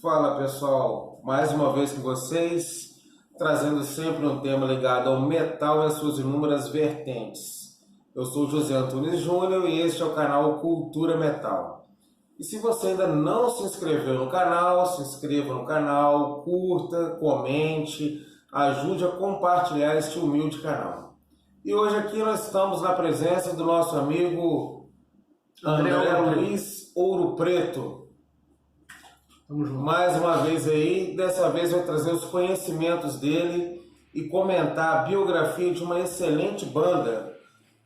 Fala pessoal, mais uma vez com vocês, trazendo sempre um tema ligado ao metal e as suas inúmeras vertentes. Eu sou José Antunes Júnior e este é o canal Cultura Metal. E se você ainda não se inscreveu no canal, se inscreva no canal, curta, comente, ajude a compartilhar este humilde canal. E hoje aqui nós estamos na presença do nosso amigo André Luiz Ouro Preto. Tamo junto. Mais uma vez aí, dessa vez vai trazer os conhecimentos dele e comentar a biografia de uma excelente banda,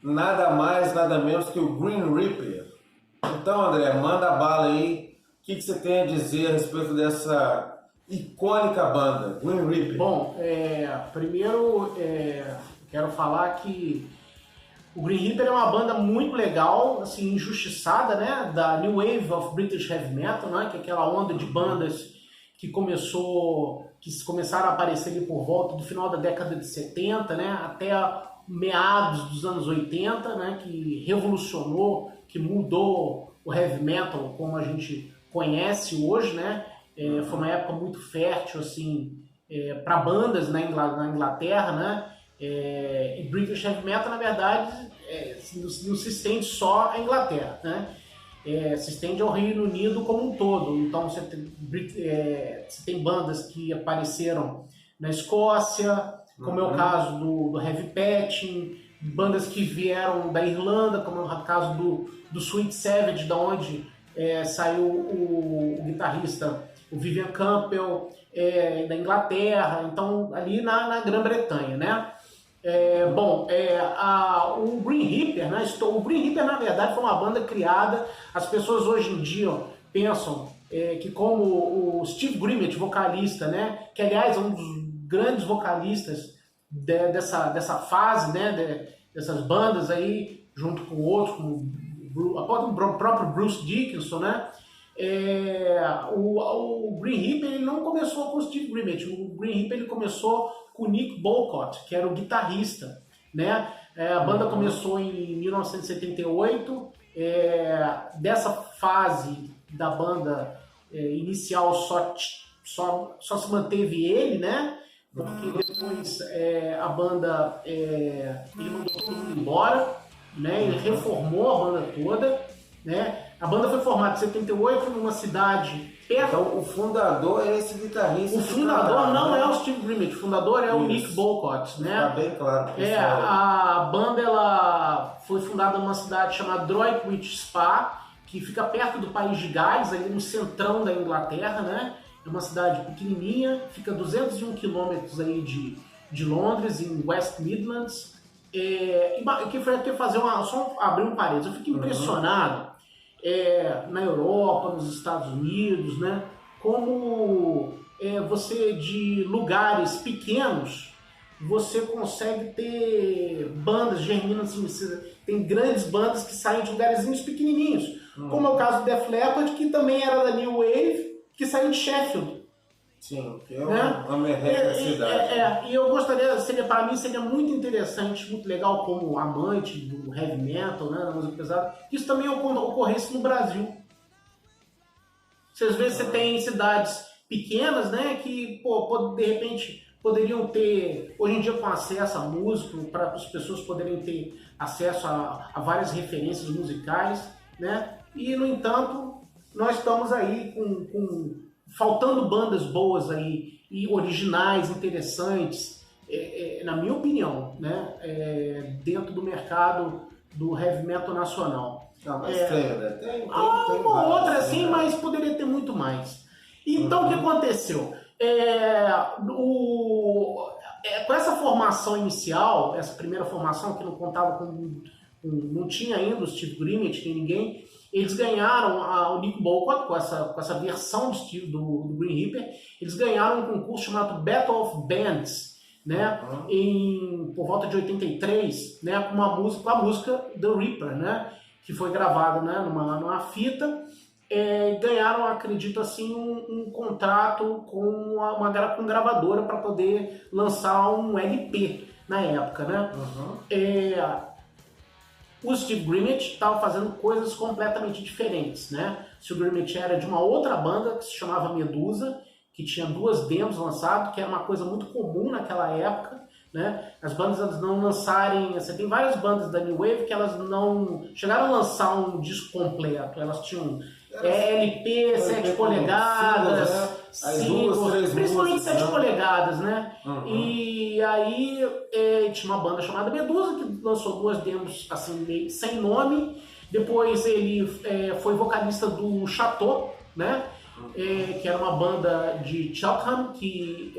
nada mais, nada menos que o Grim Reaper. Então, André, manda bala aí, o que você tem a dizer a respeito dessa icônica banda, Grim Reaper? Bom, primeiro quero falar que o Grim Reaper é uma banda muito legal, assim, injustiçada, né, da New Wave of British Heavy Metal, né, que é aquela onda de bandas que começaram a aparecer ali por volta do final da década de 70, né, até meados dos anos 80, né, que revolucionou, que mudou o heavy metal como a gente conhece hoje, né. Foi uma época muito fértil, assim, para bandas na Inglaterra, né. E British Heavy Metal, na verdade, não se estende só à Inglaterra, né? Se estende ao Reino Unido como um todo. Então você tem bandas que apareceram na Escócia, como é o caso do Heavy Patching, bandas que vieram da Irlanda, como é o caso do Sweet Savage, da onde saiu o guitarrista, o Vivian Campbell, da Inglaterra, então ali na Grã-Bretanha, né? O Grim Reaper, né? O Grim Reaper, na verdade, foi uma banda criada. As pessoas hoje em dia pensam que como o Steve Grimmett, vocalista, né? Que aliás é um dos grandes vocalistas dessa fase, né? Dessas bandas aí, junto com outros, como o próprio Bruce Dickinson, né? O Grim Reaper ele não começou com o Steve Grimmett. O Grim Reaper ele começou com o Nick Bolcott, que era o guitarrista, né? A banda começou em 1978. Dessa fase da banda inicial só se manteve ele, né? Porque depois a banda ele mandou todo mundo embora, né? Ele reformou a banda toda, né? A banda foi formada em 78 numa cidade perto. Então o fundador é esse guitarrista. O fundador não é o Steve Grimmett, o fundador é o Nick Bolcott, né? Tá bem claro. A banda ela foi fundada numa cidade chamada Droitwich Spa, que fica perto do País de Gales, ali no centrão da Inglaterra, né? É uma cidade pequenininha, fica a 201 quilômetros aí de Londres, em West Midlands. Que foi até só abrir um parênteses, eu fico impressionado na Europa, nos Estados Unidos, né? Como você de lugares pequenos você consegue ter bandas germinas, assim, tem grandes bandas que saem de lugarzinhos pequenininhos, como é o caso do Def Leppard, que também era da New Wave, que saiu de Sheffield. Sim, que é uma merreca cidade. E eu gostaria, para mim seria muito interessante, muito legal como amante do heavy metal, né, da música pesada, que isso também ocorresse no Brasil. Às vezes você tem cidades pequenas, né, que de repente poderiam ter, hoje em dia com acesso a música, para as pessoas poderem ter acesso a várias referências musicais, né, e no entanto nós estamos aí faltando bandas boas aí e originais, interessantes, na minha opinião, né? Dentro do mercado do heavy metal nacional. Mas tem uma outra assim, mas poderia ter muito mais. Então o que aconteceu? Com essa formação inicial, essa primeira formação que não contava não tinha ainda o Steve Grimmett, nem ninguém. Eles ganharam o Nick Bolcott com essa versão do Grim Reaper. Eles ganharam um concurso chamado Battle of Bands, né? Por volta de 83, né? Com a música The Reaper, né? Que foi gravada, né? numa fita. Ganharam, acredito assim, um contrato com gravadora para poder lançar um LP na época, né? o Steve Grimmett estava fazendo coisas completamente diferentes, né? O Steve Grimmett era de uma outra banda que se chamava Medusa, que tinha 2 demos lançadas, que era uma coisa muito comum naquela época, né? As bandas elas não lançarem... Você tem várias bandas da New Wave que elas não chegaram a lançar um disco completo. Elas tinham LP, 7 polegadas, singles, principalmente 7 polegadas, né? E aí tinha uma banda chamada Medusa que lançou 2 demos assim, meio sem nome. Depois ele foi vocalista do Chateau, né? Que era uma banda de Cheltenham que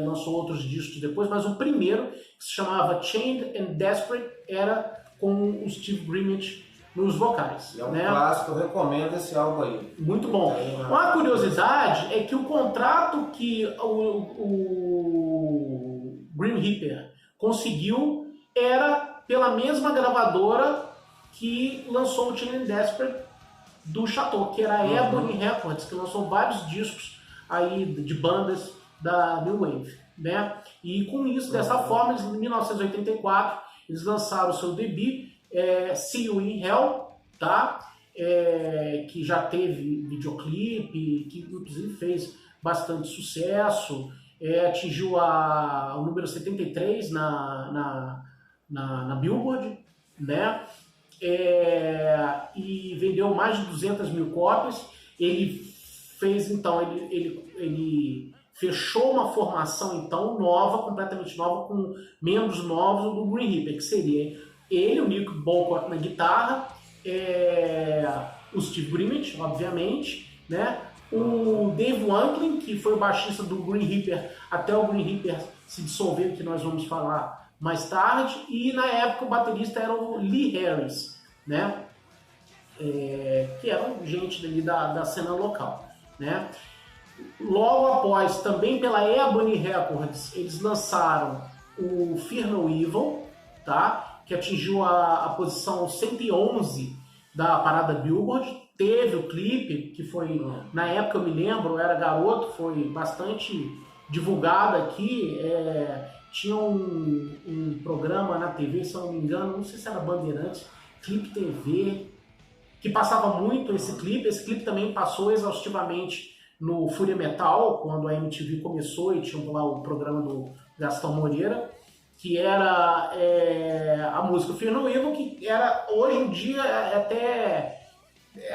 lançou outros discos depois, mas o primeiro, que se chamava Chained and Desperate, era com o Steve Grimmett nos vocais. É um clássico, eu recomendo esse álbum aí. Muito bom. Uma curiosidade é que o contrato que o Grim Reaper conseguiu era pela mesma gravadora que lançou o Chained and Desperate do Chateau, que era a Ebony Records, que lançou vários discos aí de bandas da New Wave, né? E com isso, dessa forma, em 1984, eles lançaram o seu debut, See You in Hell, tá? Que já teve videoclipe, que inclusive fez bastante sucesso, atingiu o número 73 na Billboard, né? E vendeu mais de 200 mil cópias. Ele fez, então, ele fechou uma formação, então, nova, completamente nova, com membros novos do Grim Reaper, que seria ele, o Nick Bolcott na guitarra, o Steve Grimmett, obviamente, né? O Dave Wanklin, que foi o baixista do Grim Reaper até o Grim Reaper se dissolver, que nós vamos falar mais tarde, e na época o baterista era o Lee Harris, né? Que era gente dali da cena local, né? Logo após, também pela Ebony Records, eles lançaram o Fear No Evil, tá? Que atingiu a posição 111 da parada Billboard. Teve o clipe, que foi, na época eu me lembro, eu era garoto, foi bastante divulgado aqui. Tinha um programa na TV, se eu não me engano, não sei se era Bandeirantes, Clipe TV, que passava muito esse clipe. Esse clipe também passou exaustivamente no Fúria Metal, quando a MTV começou e tinha lá o programa do Gastão Moreira, que era a música Fear No Evil, que era, hoje em dia,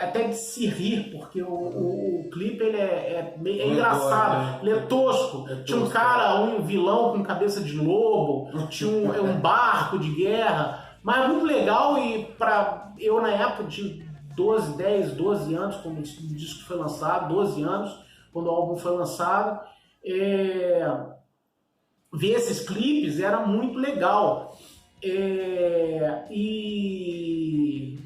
até de se rir, porque o clipe ele é engraçado, ele é tosco. Tinha um cara, um vilão com cabeça de lobo, tinha um barco de guerra, mas muito legal. E eu, na época de 10, 12 anos, quando o disco foi lançado, 12 anos, quando o álbum foi lançado, ver esses clipes era muito legal. E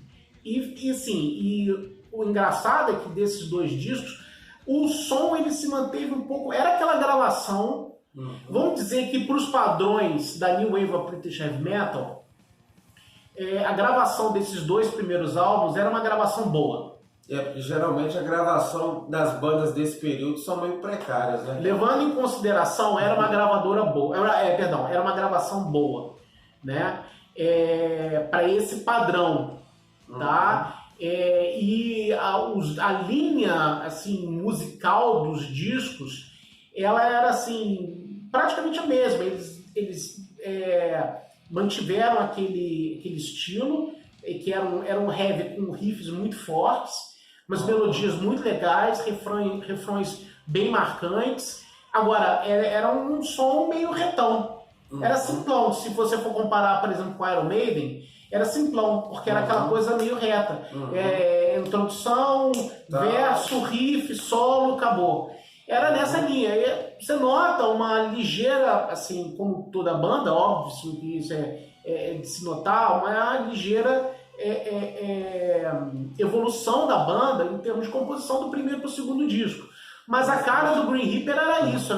o engraçado é que desses 2 discos, o som ele se manteve um pouco... Era aquela gravação, vamos dizer que para os padrões da New Wave of British Heavy Metal, a gravação desses 2 primeiros álbuns era uma gravação boa. Porque geralmente a gravação das bandas desse período são meio precárias, né? Levando em consideração, era uma gravadora boa. Era uma gravação boa, né? Para esse padrão, tá? E a linha assim, musical dos discos, ela era assim, praticamente a mesma. Eles mantiveram aquele estilo, que era um heavy com riffs muito fortes, umas melodias muito legais, refrões bem marcantes. Agora, era um som meio retão. Era simplão. Se você for comparar, por exemplo, com Iron Maiden, era simplão, porque era aquela coisa meio reta. Introdução, verso, riff, solo, acabou. Era nessa linha. E você nota uma ligeira, assim, como toda banda, óbvio, isso é de se notar, uma ligeira evolução da banda em termos de composição do primeiro para o segundo disco. Mas a cara do Grim Reaper era isso,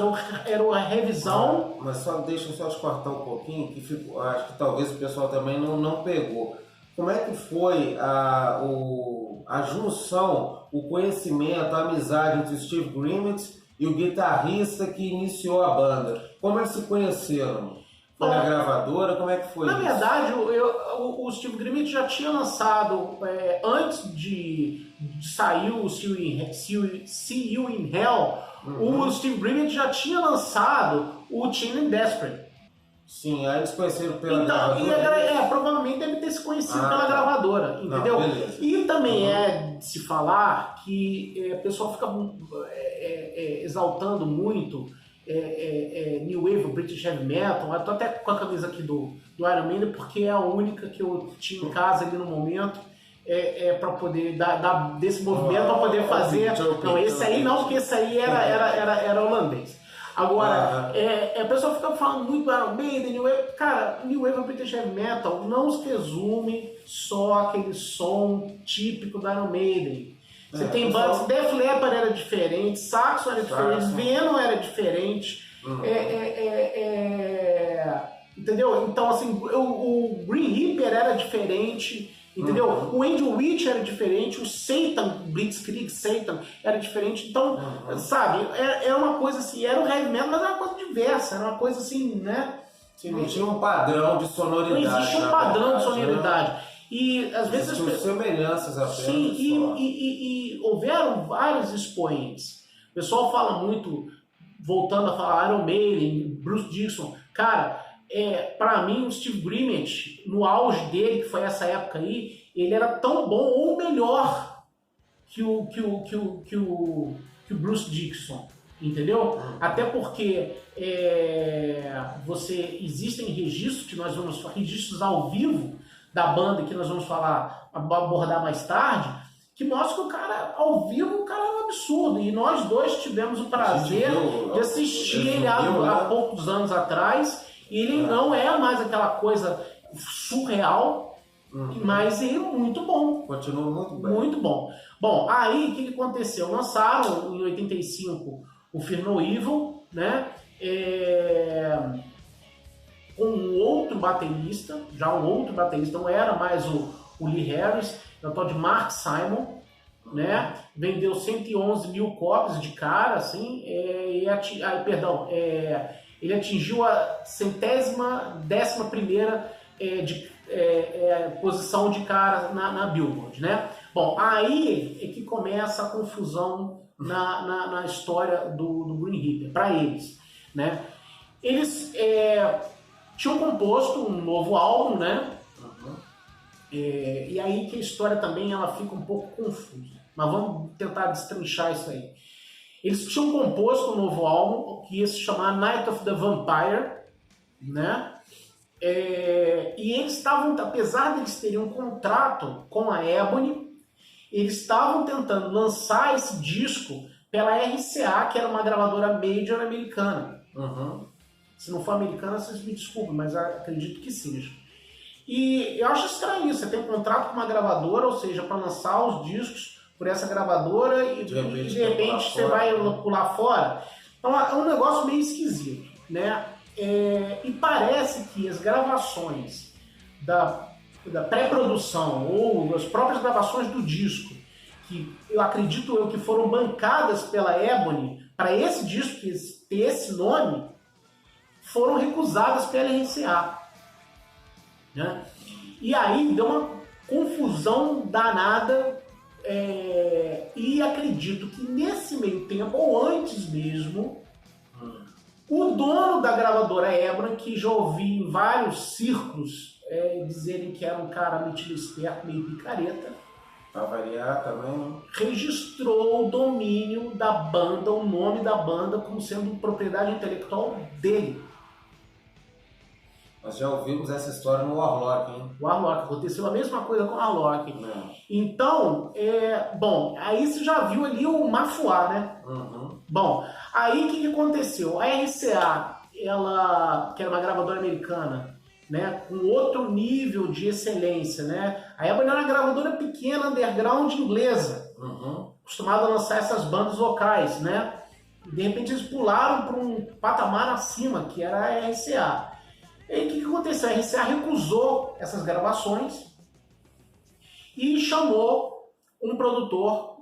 era uma revisão. Mas deixa eu só te cortar um pouquinho, que acho que talvez o pessoal também não pegou. Como é que foi a junção, o conhecimento, a amizade entre o Steve Grimmett e o guitarrista que iniciou a banda? Como eles se conheceram? Foi na gravadora? Como é que foi Na isso? verdade, o Steve Grimmett já tinha lançado, antes de sair o See You in Hell, o Steve Grimmett já tinha lançado o Teen and Desperate. Sim, aí eles conheceram pela Então, gravadora. provavelmente deve ter se conhecido pela tá. gravadora, entendeu? Não, beleza. E também é de se falar que o pessoal fica exaltando muito New Wave, British Heavy Metal. Eu tô até com a camisa aqui do Iron Maiden, porque é a única que eu tinha em casa ali no momento. Para poder dar desse movimento, para poder fazer. Não, esse aí não, porque esse aí era holandês. Agora, a pessoa fica falando muito do Iron Maiden, New Wave. Cara, New Wave British Heavy Metal não se resume só aquele som típico do Iron Maiden. Você tem bandas, Def Leppard era diferente, Saxon era diferente, Venom era diferente. Entendeu? Então, assim, o Green Reaper era diferente. Entendeu? O Angel Witch era diferente, o Satan, Blitzkrieg Satan era diferente. Então, sabe, é uma coisa assim, era um heavy metal, mas era uma coisa diversa, era uma coisa assim, né? Que não tinha um padrão de sonoridade. Não existia um padrão de sonoridade. Né? E às vezes existiam semelhanças apenas. Sim, e houveram vários expoentes. O pessoal fala muito, voltando a falar Iron Maiden, Bruce Dickinson. Cara, para mim, o Steve Grimmett, no auge dele, que foi essa época aí, ele era tão bom ou melhor que o Bruce Dickinson, entendeu? Até porque existem registros que nós vamos registros ao vivo da banda que nós vamos abordar mais tarde, que mostra que o cara, ao vivo, o cara é um absurdo. E nós dois tivemos o prazer de assistir ele há poucos anos atrás. E ele não é mais aquela coisa surreal, mas ele é muito bom. Continua muito bem. Muito bom. Bom, aí o que aconteceu? Lançaram em 85 o Fear No Evil, né? Com um outro baterista, não era mais o Lee Harris, era o tal de Mark Simon, né? Vendeu 111 mil cópias de cara, assim, ele atingiu a 111ª posição de cara na Billboard, né? Bom, aí é que começa a confusão na história do Green Reaper, para eles, né? Eles tinham composto um novo álbum, né? E aí que a história também ela fica um pouco confusa, mas vamos tentar destrinchar isso aí. Eles tinham composto um novo álbum que ia se chamar Night of the Vampire, né? E eles estavam, apesar de eles terem um contrato com a Ebony, eles estavam tentando lançar esse disco pela RCA, que era uma gravadora major americana. Se não for americana, vocês me desculpem, mas acredito que seja. E eu acho estranho isso, você tem um contrato com uma gravadora, ou seja, para lançar os discos por essa gravadora e de repente você vai pular fora. Então é um negócio meio esquisito, né? E parece que as gravações da pré-produção ou as próprias gravações do disco, que eu acredito que foram bancadas pela Ebony para esse disco ter esse nome, foram recusadas pela RCA, né? E aí deu uma confusão danada. E acredito que nesse meio tempo, ou antes mesmo, o dono da gravadora Ebony, que já ouvi em vários círculos dizerem que era um cara metido esperto, meio picareta, pra variar também, né? registrou o domínio da banda, o nome da banda, como sendo propriedade intelectual dele. Nós já ouvimos essa história no Warlock, hein? Warlock, aconteceu a mesma coisa com o Warlock. Então, bom, aí você já viu ali o Mafuá, né? Bom, aí o que aconteceu? A RCA, ela, que era uma gravadora americana, né, com outro nível de excelência, né? A Ebony era uma gravadora pequena, underground inglesa, acostumada a lançar essas bandas locais, né? De repente eles pularam para um patamar acima, que era a RCA. E aí o que aconteceu? A RCA recusou essas gravações e chamou um produtor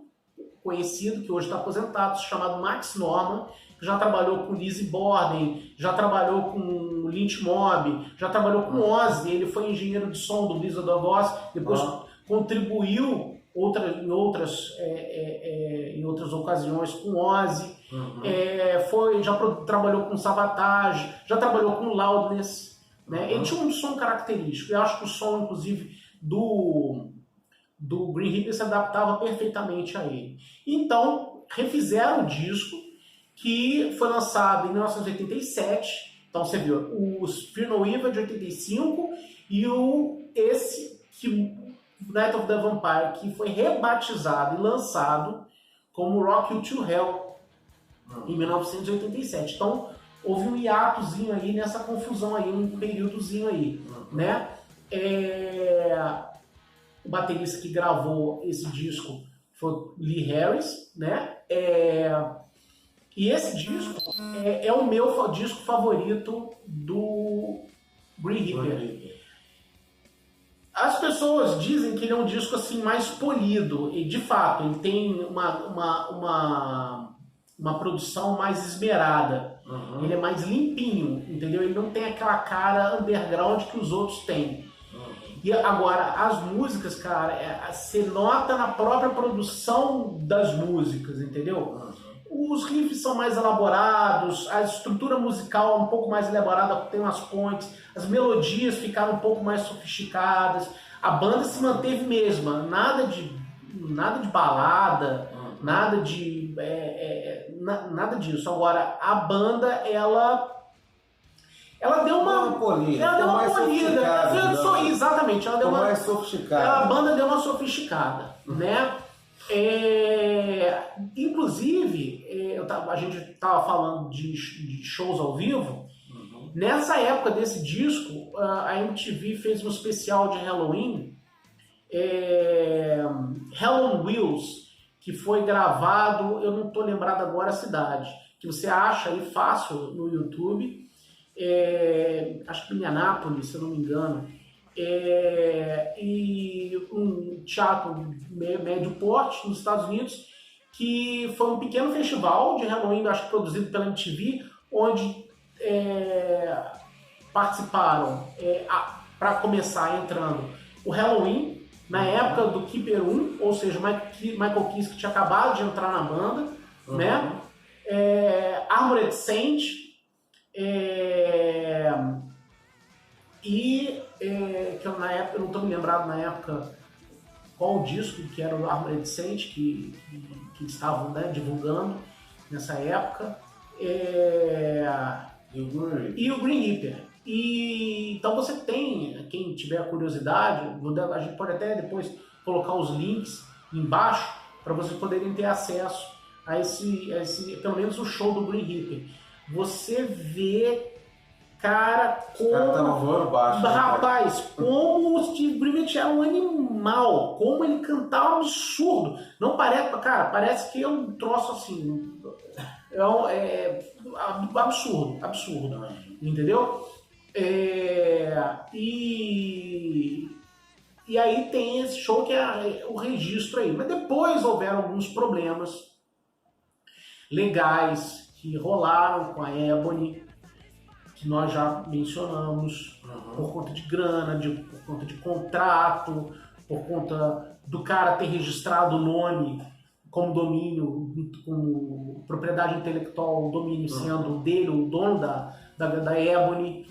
conhecido, que hoje está aposentado, chamado Max Norman, que já trabalhou com Lizzy Borden, já trabalhou com o Lynch Mob, já trabalhou com Ozzy, ele foi engenheiro de som do Blizzard of Oz, depois contribuiu em outras ocasiões com Ozzy, trabalhou com Savatage, já trabalhou com Loudness, né? Ele tinha um som característico, eu acho que o som, inclusive, do Green Hippie se adaptava perfeitamente a ele. Então, refizeram o disco, que foi lançado em 1987, então você viu, o Fear No Evil de 85 e Night of the Vampire, que foi rebatizado e lançado como Rock You to Hell em 1987. Então, houve um hiatozinho aí nessa confusão aí, um períodozinho aí, né? O baterista que gravou esse disco foi Lee Harris, né? E esse disco é o meu disco favorito do Green Reaper. As pessoas dizem que ele é um disco assim mais polido, e de fato ele tem uma produção mais esmerada. Ele é mais limpinho, entendeu? Ele não tem aquela cara underground que os outros têm. E agora, as músicas, cara, você nota na própria produção das músicas, entendeu? Os riffs são mais elaborados, a estrutura musical é um pouco mais elaborada, tem umas pontes, as melodias ficaram um pouco mais sofisticadas, a banda se manteve mesma, nada de balada, nada disso. Agora, a banda, ela deu uma polida. Exatamente, ela deu uma mais sofisticada. A banda deu uma sofisticada, né? Inclusive, a gente estava falando de shows ao vivo. Nessa época desse disco, a MTV fez um especial de Halloween, Hell on Wheels, que foi gravado, eu não estou lembrado agora a cidade, que você acha aí fácil no YouTube, acho que Minneapolis, se eu não me engano. E um teatro médio porte nos Estados Unidos, que foi um pequeno festival de Halloween, acho que produzido pela MTV, onde participaram, para começar, entrando o Halloween, na época do Keeper 1, ou seja, Michael Kiske que tinha acabado de entrar na banda, né? Armored Saint, que eu, na época, eu não estou me lembrado na época qual o disco que era o Armored Saint que estavam, né, divulgando nessa época, e o Green Reaper. Então você tem, quem tiver curiosidade, a gente pode até depois colocar os links embaixo para vocês poderem ter acesso a esse pelo menos o show do Green Reaper. Você vê, cara, como... tá voando baixo, rapaz, como o Steve Griffith era um animal, como ele cantava um absurdo. Não parece, cara, parece que é um troço assim, absurdo, entendeu? E aí tem esse show que é o registro aí. Mas depois houveram alguns problemas legais que rolaram com a Ebony, que nós já mencionamos, por conta de grana, por conta de contrato, por conta do cara ter registrado o nome como domínio, como propriedade intelectual, o domínio sendo dele, o dono da Ebony.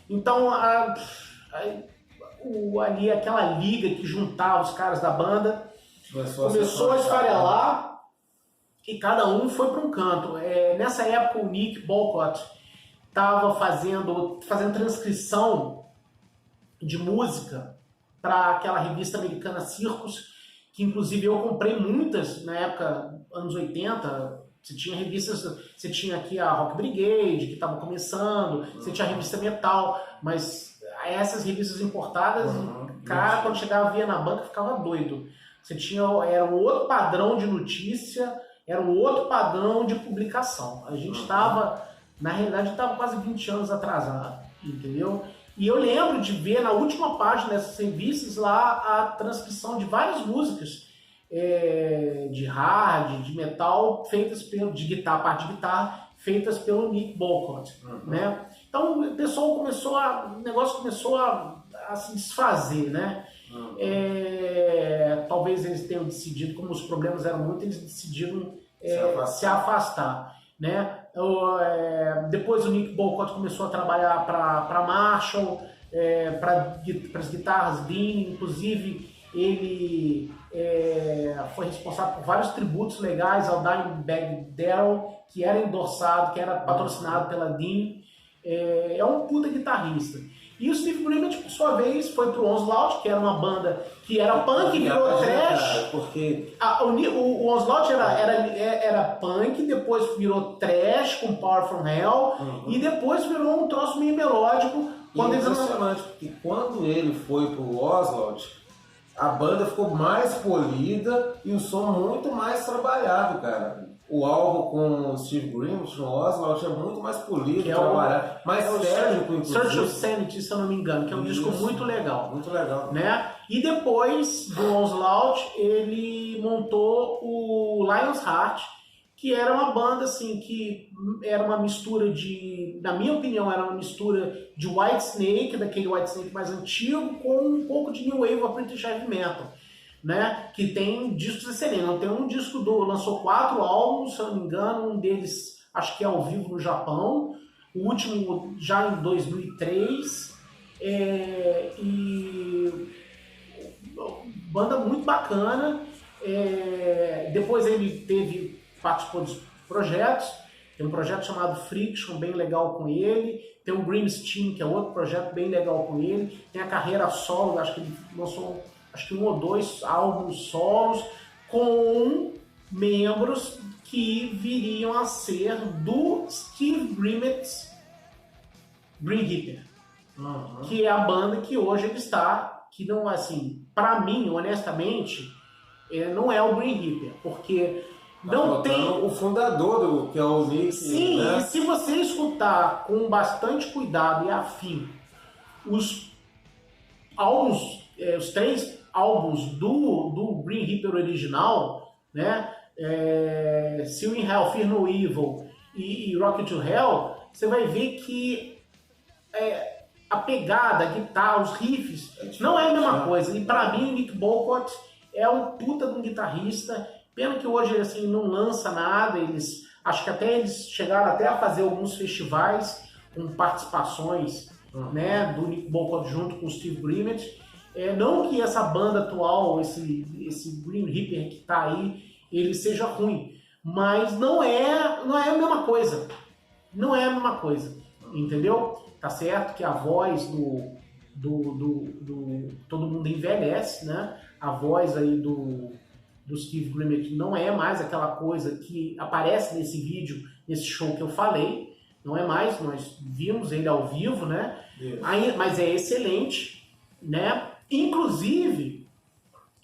Então, ali aquela liga que juntava os caras da banda começou a esfarelar. E cada um foi para um canto. Nessa época, o Nick Bolcott estava fazendo transcrição de música para aquela revista americana Circus, que inclusive eu comprei muitas na época, anos 80. Você tinha revistas, você tinha aqui a Rock Brigade, que estava começando, você tinha a revista Metal, mas essas revistas importadas, cara, quando chegava via na banca, ficava doido. Você tinha, era um outro padrão de notícia, era um outro padrão de publicação. A gente estava, na realidade, estava quase 20 anos atrasado, entendeu? E eu lembro de ver na última página dessas revistas lá a transcrição de várias músicas de hard, de metal, feitas de guitarra, parte de guitarra, feitas pelo Nick Boycott, né? Então o pessoal o negócio começou a se desfazer, né? Talvez eles tenham decidido, como os problemas eram muitos, eles decidiram se afastar, né? Depois o Nick Boycott começou a trabalhar para Marshall, para as guitarras Dean, inclusive ele foi responsável por vários tributos legais ao Dimebag Darrell, que era endossado, que era patrocinado pela Dean. É um puta guitarrista. E o Steve Grimmett, por sua vez, foi pro Onslaught, que era uma banda que era punk e virou trash. Porque O Onslaught era punk, depois virou trash com Power From Hell, e depois virou um troço meio melódico. Impressionante, porque quando ele foi pro Onslaught, a banda ficou mais polida e o som muito mais trabalhado, cara. O álbum com o Steve Grimmett, o Onslaught, é muito mais polido, trabalhado, mais técnico, inclusive. Search of Sanity, se eu não me engano, que é um disco muito legal. Muito legal. Né? E depois do Onslaught, ele montou o Lionheart, que era uma banda assim, que era uma mistura na minha opinião, era uma mistura de Whitesnake, daquele Whitesnake mais antigo, com um pouco de New Wave of British Heavy Metal. Né, que tem discos excelentes. Tem um disco lançou 4 álbuns, se eu não me engano, um deles acho que é ao vivo no Japão, o último já em 2003, e banda muito bacana. Depois ele participou dos projetos, tem um projeto chamado Friction, bem legal com ele, tem o Grimstein, que é outro projeto bem legal com ele, tem a carreira solo, acho que ele lançou acho que 1 ou 2 álbuns solos com membros que viriam a ser do Steve Grimmett's Green Reaper, que é a banda que hoje ele está, que não assim, para mim, honestamente, não é o Green Reaper, porque não tem o fundador que é o Nick. Sim, né? E se você escutar com bastante cuidado e afim os álbuns, os 3 álbuns do Green Reaper original, né? Seal in Hell, Fear No Evil e Rocket to Hell, você vai ver que a pegada, a guitarra, os riffs, não é a mesma coisa. E pra mim, o Nick Boycott é um puta de um guitarrista. Pena que hoje ele assim, não lança nada. Acho que até eles chegaram até a fazer alguns festivais com participações, né, do Nick Boycott junto com o Steve Grimmett. Não que essa banda atual, esse Green Reaper que está aí, ele seja ruim, mas não é a mesma coisa. Não é a mesma coisa, entendeu? Tá certo que a voz todo mundo envelhece, né? A voz aí do Steve Grimmett não é mais aquela coisa que aparece nesse vídeo, nesse show que eu falei. Não é mais, nós vimos ele ao vivo, né? Mas é excelente, né? Inclusive,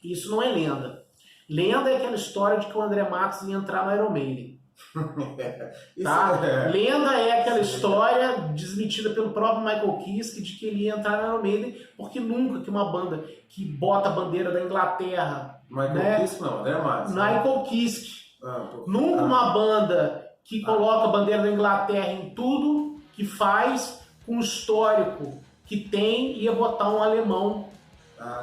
isso não é lenda. Lenda é aquela história de que o André Matos ia entrar no Iron Maiden. Tá? Lenda é aquela história desmentida pelo próprio Michael Kiske de que ele ia entrar no Iron Maiden, porque nunca que uma banda que bota a bandeira da Inglaterra... Michael Kiske não, André Matos. Michael Kiske. Nunca uma banda que coloca a bandeira da Inglaterra em tudo que faz, com o histórico que tem, ia botar um alemão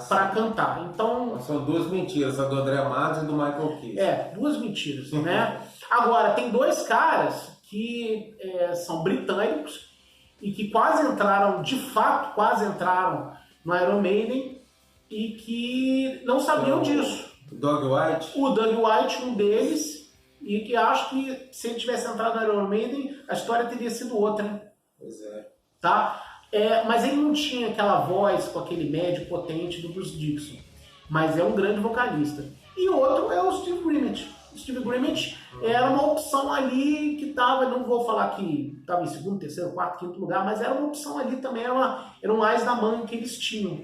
para cantar. Então são 2 mentiras, a do André Matos e do Michael Kiske. 2 mentiras, né? Agora, tem 2 caras que são britânicos e que quase entraram, de fato, no Iron Maiden e que não sabiam disso. O Doug White? O Doug White, um deles, e que acho que se ele tivesse entrado no Iron Maiden, a história teria sido outra, hein? Pois é. Tá? Mas ele não tinha aquela voz com aquele médio potente do Bruce Dickinson, mas é um grande vocalista. E o outro é o Steve Grimmett. O Steve Grimmett era uma opção ali que estava, não vou falar que estava em segundo, terceiro, quarto, quinto lugar, mas era uma opção ali também, era um as da manga que eles tinham.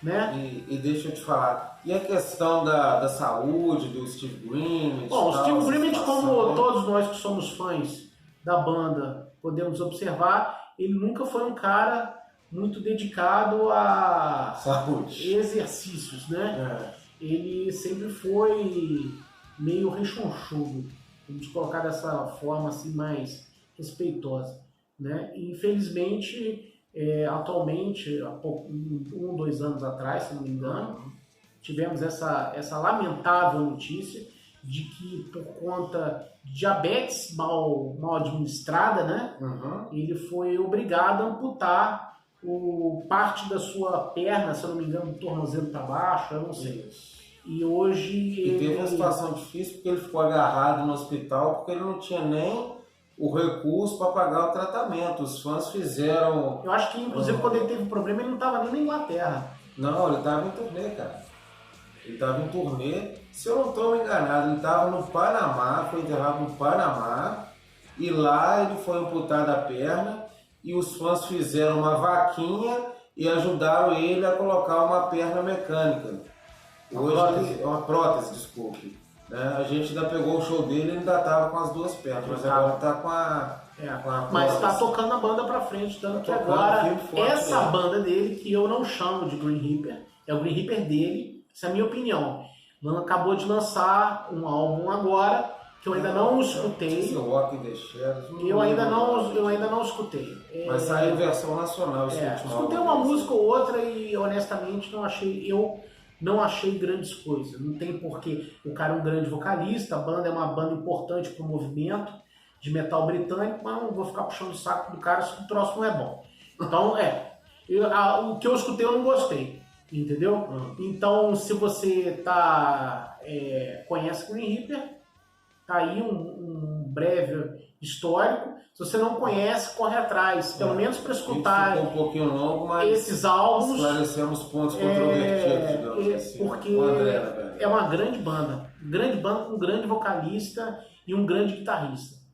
Né? E deixa eu te falar, e a questão da saúde do Steve Grimmett? Bom, o Steve Grimmett, como todos nós que somos fãs da banda podemos observar, ele nunca foi um cara muito dedicado a saúde, exercícios, né? Ele sempre foi meio rechonchudo, vamos colocar dessa forma assim mais respeitosa, né? E, infelizmente, atualmente, há pouco, 2 anos atrás, se não me engano, tivemos essa lamentável notícia de que, por conta de diabetes mal administrada, né, ele foi obrigado a amputar parte da sua perna, se eu não me engano, do tornozelo para baixo, eu não sei. E hoje... E teve uma situação difícil porque ele ficou agarrado no hospital porque ele não tinha nem o recurso para pagar o tratamento. Os fãs fizeram... Eu acho que, inclusive, quando ele teve problema, ele não estava nem na Inglaterra. Não, ele estava em turnê, cara. Ele estava em turnê. Se eu não estou enganado, ele estava no Panamá, foi enterrado no Panamá. E lá ele foi amputado a perna e os fãs fizeram uma vaquinha e ajudaram ele a colocar uma perna mecânica. Hoje é uma prótese, desculpe. Né? A gente ainda pegou o show dele e ainda estava com as 2 pernas, mas agora está com a mas está tocando a banda para frente, tanto que agora essa banda dele, que eu não chamo de Green Reaper, é o Green Reaper dele, essa é a minha opinião. Acabou de lançar um álbum agora, que eu ainda não escutei. Eu ainda não escutei. Mas saiu versão nacional esse último álbum. Escutei uma música ou outra e honestamente não achei grandes coisas. Não tem porquê. O cara é um grande vocalista, a banda é uma banda importante para o movimento de metal britânico, mas não vou ficar puxando o saco do cara se o troço não é bom. Então, o que eu escutei eu não gostei, entendeu? Então, se você conhece Green Reaper, tá aí um breve histórico. Se você não conhece, corre atrás, pelo menos para escutar um pouquinho longo, mas esses álbuns. Esclarecemos pontos controvertidos, digamos assim. Porque é uma grande banda com um grande vocalista e um grande guitarrista.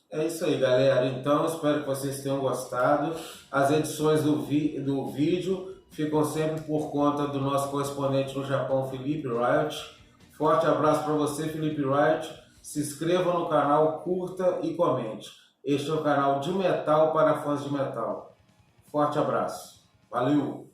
É isso aí, galera. Então, espero que vocês tenham gostado. As edições do vídeo ficam sempre por conta do nosso correspondente no Japão, Felipe Riot. Forte abraço para você, Felipe Riot. Se inscreva no canal, curta e comente. Este é o canal de metal para fãs de metal. Forte abraço. Valeu!